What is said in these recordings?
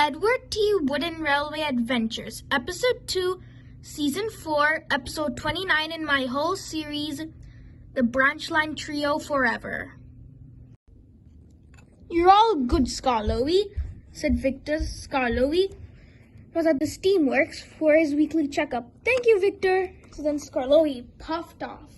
Edward T. Wooden Railway Adventures, Episode 2, Season 4, Episode 29 in my whole series, The Branchline Trio Forever. "You're all good, Scarlowy," said Victor. Scarlowy was at the Steamworks for his weekly checkup. "Thank you, Victor." So then Scarlowy puffed off.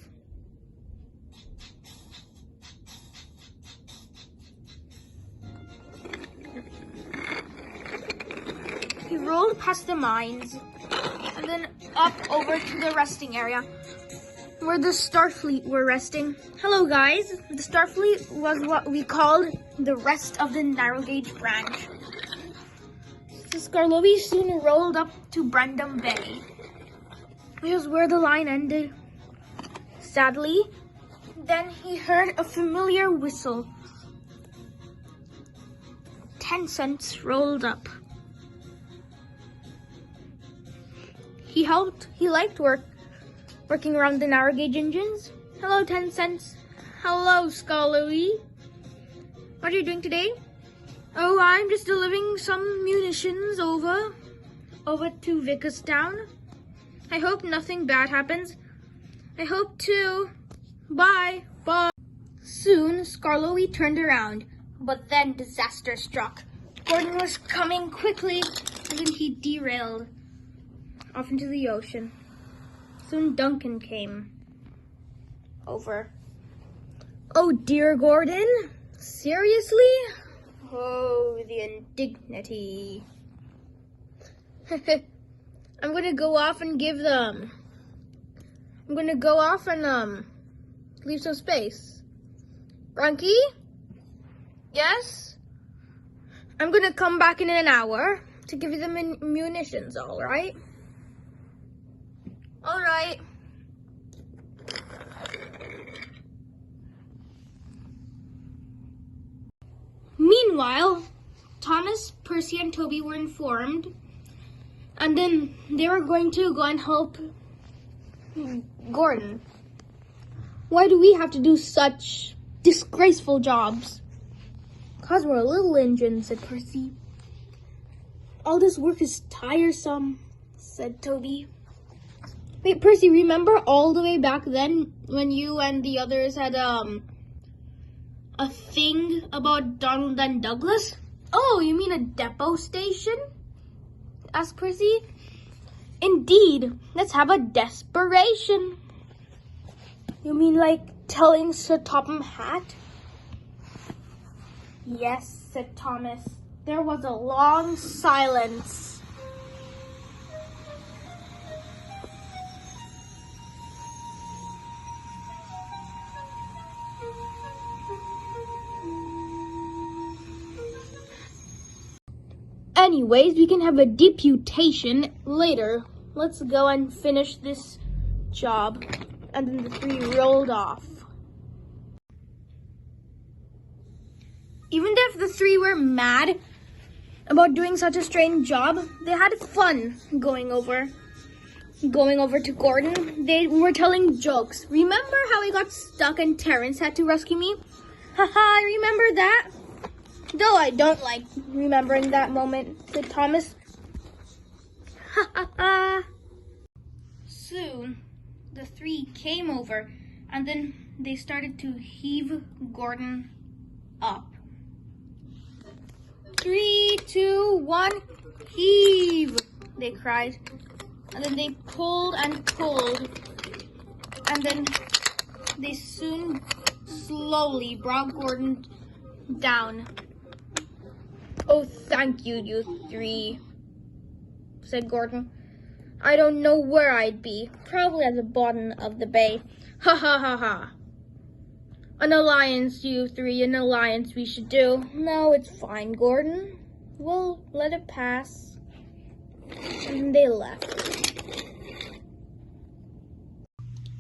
He rolled past the mines and then up over to the resting area where the Starfleet were resting. "Hello, guys." The Starfleet was what we called the rest of the narrow gauge branch. So Scarlowy soon rolled up to Brendam Bay, which is where the line ended. Sadly, then he heard a familiar whistle. 10 cents rolled up. He liked working around the narrow gauge engines. "Hello, 10 cents. "Hello, Scarlowy. What are you doing today?" "Oh, I'm just delivering some munitions over to Vickerstown. I hope nothing bad happens." "I hope too. Bye." Soon, Scarlowy turned around, but then disaster struck. Gordon was coming quickly, and then he derailed off into the ocean. Soon Duncan came over. "Oh dear, Gordon. Seriously? Oh, the indignity." I'm gonna go off and leave some space. "Brunky? Yes? I'm gonna come back in an hour to give you the munitions, all right?" "All right." Meanwhile, Thomas, Percy, and Toby were informed, and then they were going to go and help Gordon. "Why do we have to do such disgraceful jobs?" "'Cause we're little engines," said Percy. "All this work is tiresome," said Toby. "Wait, Percy, remember all the way back then when you and the others had a thing about Donald and Douglas?" "Oh, you mean a depot station?" asked Percy. "Indeed, let's have a desperation." "You mean like telling Sir Topham Hatt?" "Yes," said Thomas. There was a long silence. "Anyways, we can have a deputation later. Let's go and finish this job." And then the three rolled off. Even if the three were mad about doing such a strange job, they had fun going over to Gordon. They were telling jokes. "Remember how I got stuck and Terrence had to rescue me? Haha, I remember that. Though I don't like remembering that moment," said Thomas. "Ha ha ha." Soon, the three came over, and then they started to heave Gordon up. 3, 2, 1, heave, they cried. And then they pulled and pulled, and then they soon slowly brought Gordon down. "Oh, thank you, you three," said Gordon. "I don't know where I'd be. Probably at the bottom of the bay. Ha ha ha ha. An alliance, you three, an alliance we should do." "No, it's fine, Gordon. We'll let it pass." And they left.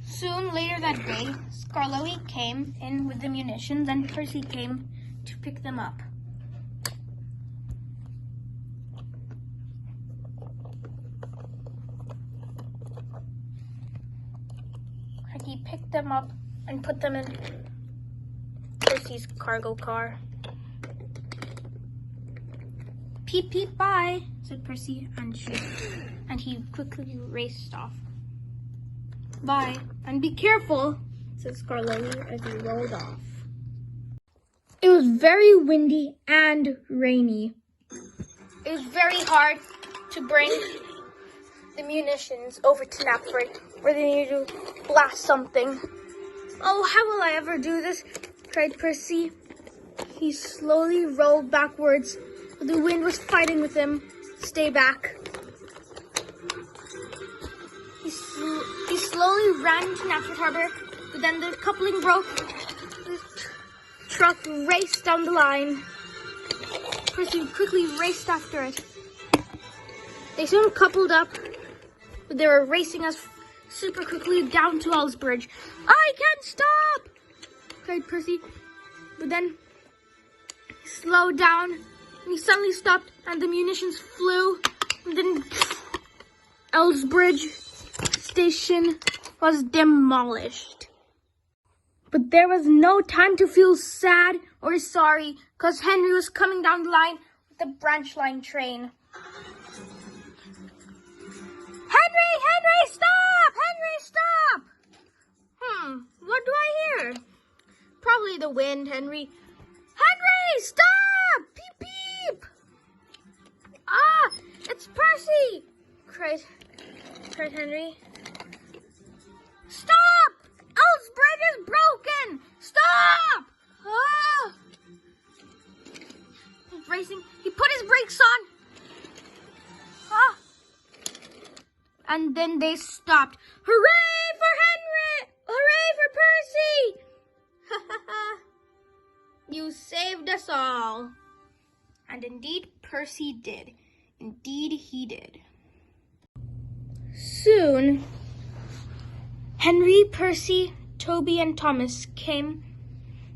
Soon later that day, Scarlowy came in with the munitions and Percy came to pick them up. He picked them up and put them in Percy's cargo car. Peep, peep, bye, said Percy, and he quickly raced off. Bye, and be careful, said Scarlet as he rolled off. It was very windy and rainy. It was very hard to bring the munitions over to Knapford, where they needed to blast something. Oh, how will I ever do this? Cried Percy. He slowly rolled backwards, but the wind was fighting with him. Stay back. He slowly ran to Knapford Harbor, but then the coupling broke. The truck raced down the line. Percy quickly raced after it. They soon coupled up, but they were racing us super quickly down to Ellsbridge. I can't stop! Cried Percy, but then he slowed down, and he suddenly stopped, and the munitions flew, and then Ellsbridge station was demolished. But there was no time to feel sad or sorry, because Henry was coming down the line with the Branchline train. Henry, stop! Henry, stop! What do I hear? Probably the wind, Henry. Henry, stop! Peep, peep! Ah, it's Percy! cried Henry. Stop! Ellsbridge is broken! Stop! Ah! He's racing. He put his brakes on. Ah! And then they stopped. Hooray for Henry! Hooray for Percy! Ha ha ha! You saved us all. And indeed, Percy did. Indeed, he did. Soon, Henry, Percy, Toby, and Thomas came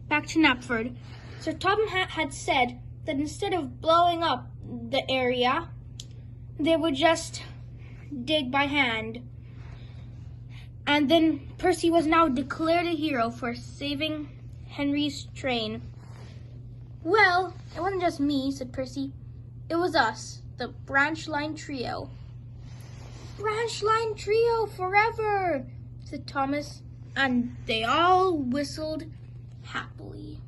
back to Knapford. Sir Tom had said that instead of blowing up the area, they would just dig by hand. And then Percy was now declared a hero for saving Henry's train. Well, it wasn't just me, said Percy. It was us, the Branchline Trio. Branchline Trio Forever, said Thomas, and they all whistled happily.